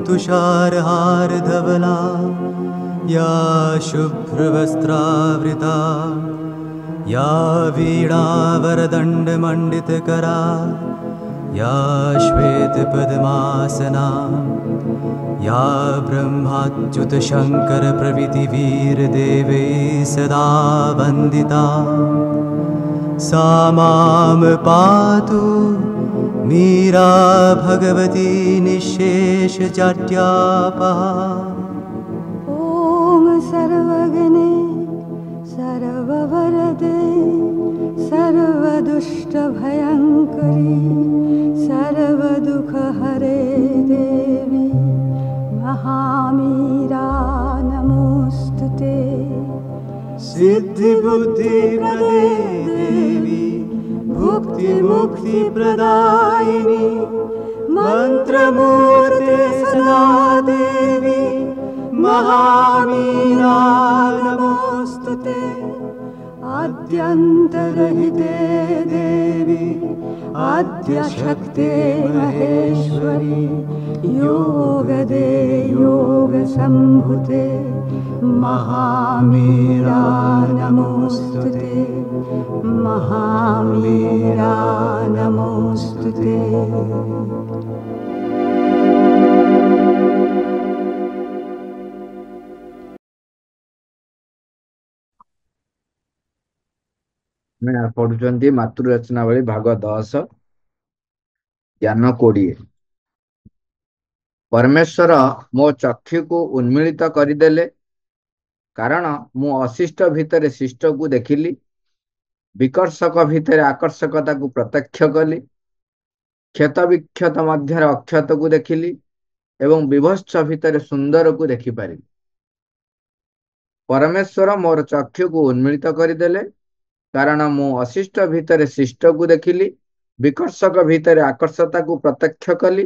तुषारहार धवला या शुभ्रवस्त्रावृता या वीणावरदण्डमण्डितकरा या श्वेतपद्मासना या ब्रह्माच्युतशङ्करप्रभृतिवीरदेवै सदा वन्दिता सा मां पातु मीरा भगवती निःशेषजाड्यापहा। ॐ सर्वगणे सर्ववरदे सर्वदुष्टभयङ्करी सर्वदुःखहरे देवी महामीरा नमोऽस्तुते। सिद्धिबुद्धिप्रदे देवी भुक्तिमुक्तिप्रदायिनी मन्त्रमूर्ते सदा देवी महामीरा नमोऽस्तुते। आद्यन्तरहिते देवी आद्यशक्ते महेश्वरी योगदे योगसम्भुते महामीरा नमोऽस्तुते महामीरा नमोऽस्तुते। मैं पढ़ुचंदी मातृरचनावली भाग 10 ज्ञान 20। परमेश्वर मो चक्षु को उन्मीलित करदेले कारण मु अशिष्ट भितर शिष्ट को देखिली विकर्षक भितर आकर्षकता को प्रत्यक्ष कली क्षत विक्षत मध्य अक्षत को देखिली एवं विभत्स भितर सुंदर को देखिपारि। परमेश्वर मोर चक्षु को उन्मीलित करदेले कारण मु अशिष्ट भितर शिष्ट को देखिली विकर्षक भितर आकर्षता को प्रत्यक्ष कली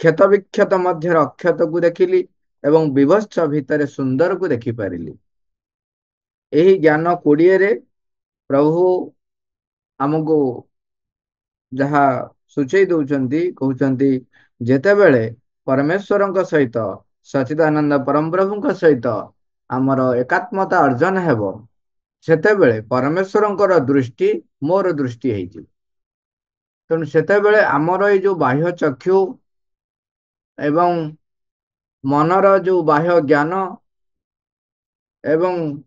क्षत विक्षत मध्य अक्षत को देखिली एवं विभत्स भितर सुंदर को देखिपारि। यही ज्ञान 20 रे प्रभु आमको जहा सूचई दौरान कहते जेतेबेले परमेश्वर सहित सच्चिदानंद परम प्रभु सहित आमर एकात्मता अर्जन हेब सेतेबेले परमेश्वर दृष्टि मोर दृष्टि है। तेणु सेतेबेले आमर ये जो बाह्य चक्षु एवं मनर जो बाह्य ज्ञान एवं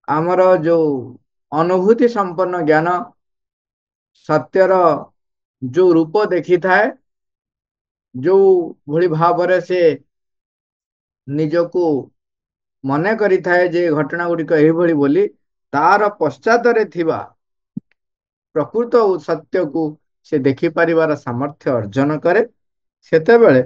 आमर जो अनुभूति संपन्न ज्ञान सत्यर जो रूप देखी थाए जो भली भाव से निजको मने करी थाए जे घटना गुड़िक यही भली बोली तार पश्चात प्रकृत सत्य को से देखि परिवार सामर्थ्य अर्जन करे सेतेबेले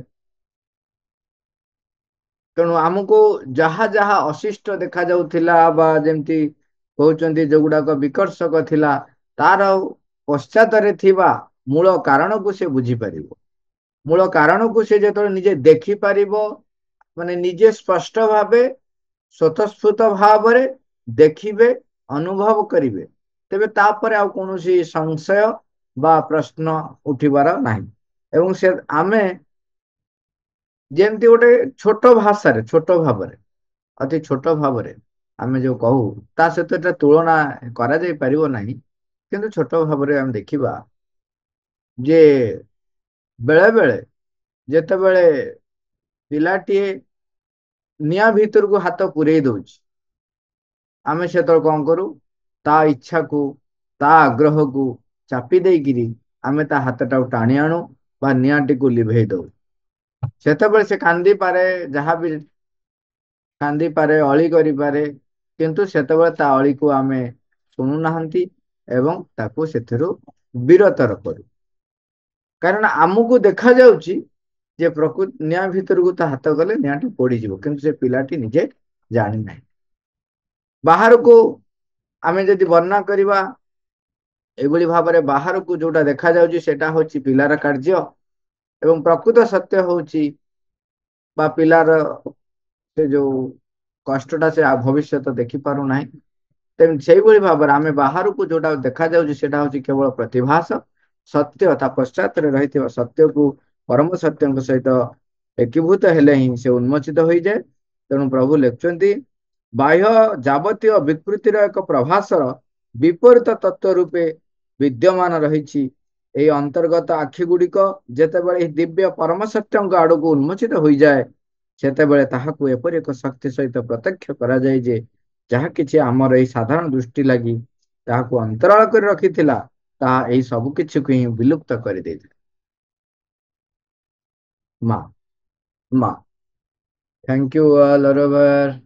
तेणु आमको जहा जहा अशिष्ट देखा जाउथिला बा जेमती कहउचंती जो गुडाक विकर्षक थिला तार पश्चात मूल कारण को से बुझी पारिबो। मूल कारण को से जेतो निजे देखि पारिबो माने निजे स्पष्ट भावे स्वतःस्फूर्त भावरे देखिबे अनुभव करिवे तेबे तापर आ कोनोसी संशय बा प्रश्न उठिबार नाही। एवं से आमे जेमती गोटे छोट भाषा रे छोट भाव अति छोट भाव आमे जो कहू ता सहित एटा तुलना करा जाय परिबो नाही किंतु छोट भाव आम देखिबा जे बेले बेले जेते बेले पिलाटीए निया भीतर को हाथ पुरे दउछि आमे से तो कौन करू ता इच्छा को ता आग्रह को चापी देकिरी आमे ता हाथटा टाणी आणु बा नियाटी को लिभेई दउ सेतेबेले से कांदी पारे जहाँ भी कांदी पारे अली करी पारे किंतु सेतेबेले ता अली को आमे सुनु नाहंती एवं ताको सेथिरु विरतर करू कारण आमको देखा जाउची जे प्रकृति निया भीतर को ता हाथ गले नियाटी पड़ी जीवो किंतु से पिलाटी निजे जानि नाही। बाहर को आमे जदि वर्णना करिबा एभली भाबरे बाहर को जोटा देखा जाउची सेटा होची पिलार कार्य एवं प्रकृत सत्य होची बा पिलार से जो कष्टटा से भविष्य देखि पारु नाही। तेम सेही भली भाबरे आमे बाहर को जोटा देखा जाउची सेटा होची केवल प्रतिभास सत्य ता पश्चात रहिथिबा सत्य को परम सत्य सहित ଏକୀଭୂତ ହେଲେ ହିଁ ସେ ଉନ୍ମୋଚିତ ହୋଇଯାଏ। ତେଣୁ ପ୍ରଭୁ ଲେଖୁଛନ୍ତି ବାହ୍ୟ ଯାବତୀୟ ବିକୃତିର ଏକ ପ୍ରଭାସର ବିପରୀତ ତତ୍ତ୍ୱ ରୂପେ ବିଦ୍ୟମାନ ରହିଛି। ଏହି ଅନ୍ତର୍ଗତ ଆଖି ଗୁଡିକ ଯେତେବେଳେ ଏହି ଦିବ୍ୟ ପରମ ସତ୍ୟଙ୍କ ଆଡକୁ ଉନ୍ମୋଚିତ ହୋଇଯାଏ, ସେତେବେଳେ ତାହାକୁ ଏପରି ଏକ ଶକ୍ତି ସହିତ ପ୍ରତ୍ୟକ୍ଷ କରାଯାଏ ଯେ ଯାହା କିଛି ଆମର ଏହି ସାଧାରଣ ଦୃଷ୍ଟି ଲାଗି ତାହାକୁ ଅନ୍ତରାଳ କରି ରଖିଥିଲା, ତାହା ଏହି ସବୁ କିଛିକୁ ହିଁ ବିଲୁପ୍ତ କରିଦେଇଥିଲା। ମା ମା, thank you all, Aravar.